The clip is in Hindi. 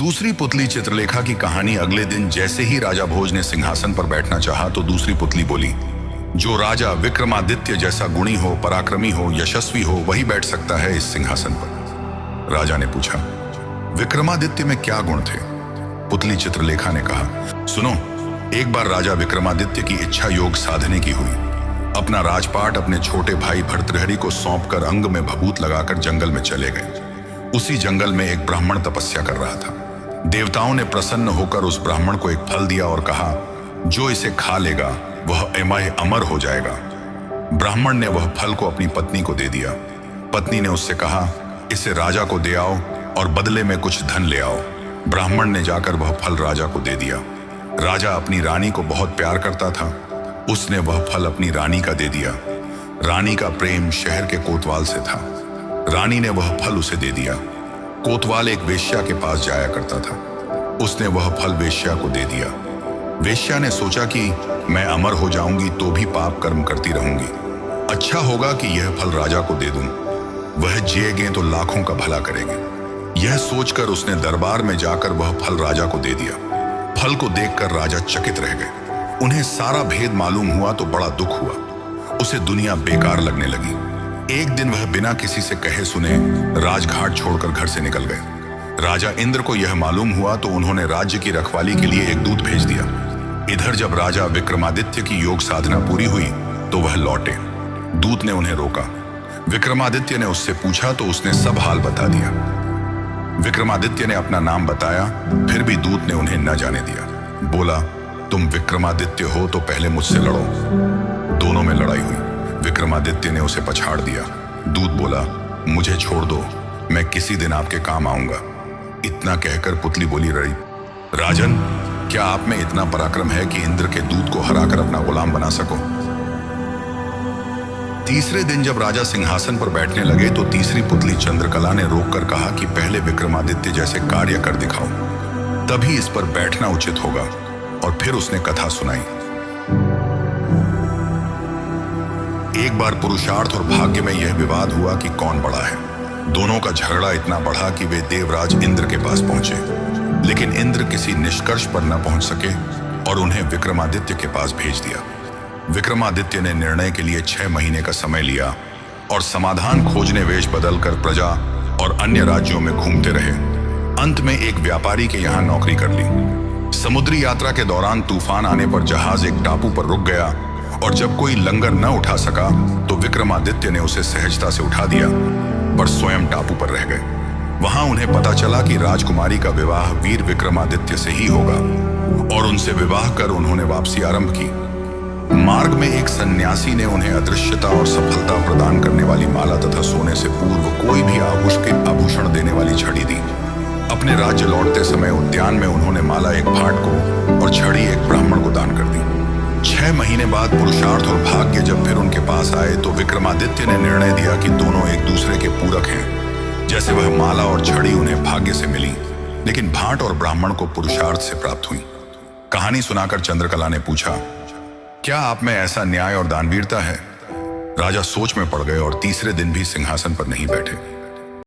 दूसरी पुतली चित्रलेखा की कहानी। अगले दिन जैसे ही राजा भोज ने सिंहासन पर बैठना चाहा तो दूसरी पुतली बोली, जो राजा विक्रमादित्य जैसा गुणी हो, पराक्रमी हो, यशस्वी हो, वही बैठ सकता है इस सिंहासन पर। राजा ने पूछा, विक्रमादित्य में क्या गुण थे? पुतली चित्रलेखा ने कहा, सुनो, एक बार राजा विक्रमादित्य की इच्छा योग साधने की हुई। अपना राजपाट अपने छोटे भाई भर्तृहरि को सौंपकर अंग में भभूत लगाकर जंगल में चले गए। उसी जंगल में एक ब्राह्मण तपस्या कर रहा था। देवताओं ने प्रसन्न होकर उस ब्राह्मण को एक फल दिया और कहा, जो इसे खा लेगा वह अमर हो जाएगा। ब्राह्मण ने वह फल को अपनी पत्नी को दे दिया। पत्नी ने उससे कहा, इसे राजा को दे आओ और बदले में कुछ धन ले आओ। ब्राह्मण ने जाकर वह फल राजा को दे दिया। राजा अपनी रानी को बहुत प्यार करता था। उसने वह फल अपनी रानी का दे दिया। रानी का प्रेम शहर के कोतवाल से था। रानी ने वह फल उसे दे दिया। कोतवाल एक वेश्या के पास जाया करता था। उसने वह फल वेश्या को दे दिया। वेश्या ने सोचा कि मैं अमर हो जाऊंगी तो भी पाप कर्म करती रहूंगी, अच्छा होगा कि यह फल राजा को दे दूं, वह जिएंगे तो लाखों का भला करेंगे। यह सोचकर उसने दरबार में जाकर वह फल राजा को दे दिया। फल को देखकर राजा चकित रह गए। उन्हें सारा भेद मालूम हुआ तो बड़ा दुख हुआ। उसे दुनिया बेकार लगने लगी। एक दिन वह बिना किसी से कहे सुने राजघाट छोड़कर घर से निकल गए। राजा इंद्र को यह मालूम हुआ तो उन्होंने राज्य की रखवाली के लिए एक दूत भेज दिया। इधर जब राजा विक्रमादित्य की योग साधना पूरी हुई तो वह लौटे। दूत ने उन्हें रोका। विक्रमादित्य ने उससे पूछा तो उसने सब हाल बता दिया। विक्रमादित्य ने अपना नाम बताया, फिर भी दूत ने उन्हें न जाने दिया। बोला, तुम विक्रमादित्य हो तो पहले मुझसे लड़ो। दोनों में लड़ाई हुई। विक्रमादित्य ने उसे पछाड़ दिया। दूत बोला, मुझे छोड़ दो, मैं किसी दिन आपके काम आऊंगा। इतना कहकर पुतली बोली, राजन, क्या आप में इतना पराक्रम है कि इंद्र के दूत को हराकर अपना गुलाम बना सको? तीसरे दिन जब राजा सिंहासन पर बैठने लगे तो तीसरी पुतली चंद्रकला ने रोककर कहा कि पहले विक्रमादित्य जैसे कार्य कर दिखाओ, तभी इस पर बैठना उचित होगा। और फिर उसने कथा सुनाई। एक बार पुरुषार्थ और भाग्य में यह विवाद हुआ कि कौन बड़ा है। दोनों का झगड़ा इतना बढ़ा कि वे देवराज इंद्र के पास पहुंचे, लेकिन इंद्र किसी निष्कर्ष पर न पहुंच सके और उन्हें विक्रमादित्य के पास भेज दिया। विक्रमादित्य ने निर्णय के लिए 6 महीने का समय लिया और समाधान खोजने वेश बदलकर प्रजा और अन्य राज्यों में घूमते रहे। अंत में एक व्यापारी के यहाँ नौकरी कर ली। समुद्री यात्रा के दौरान तूफान आने पर जहाज एक टापू पर रुक गया और जब कोई लंगर न उठा सका तो विक्रमादित्य ने उसे सहजता से उठा दिया, पर स्वयं टापू पर रह गए। वहां उन्हें पता चला कि राजकुमारी का विवाह वीर विक्रमादित्य से ही होगा और उनसे विवाह कर उन्होंने वापसी आरंभ की। मार्ग में एक सन्यासी ने उन्हें अदृश्यता और सफलता प्रदान करने वाली माला तथा सोने से पूर्व कोई भी आभूषण देने वाली छड़ी दी। अपने राज्य लौटते समय उद्यान में उन्होंने माला एक भाट को और छड़ी एक ब्राह्मण को दान कर दी। 6 महीने बाद पुरुषार्थ और भाग्य जब फिर उनके पास आए तो विक्रमादित्य ने निर्णय दिया कि दोनों एक दूसरे के पूरक हैं। जैसे वह माला और छड़ी उन्हें भाग्य से मिली, लेकिन भाट और ब्राह्मण को पुरुषार्थ से प्राप्त हुई। कहानी सुनाकर चंद्रकला ने पूछा, क्या आप में ऐसा न्याय और दानवीरता है? राजा सोच में पड़ गए और तीसरे दिन भी सिंहासन पर नहीं बैठे।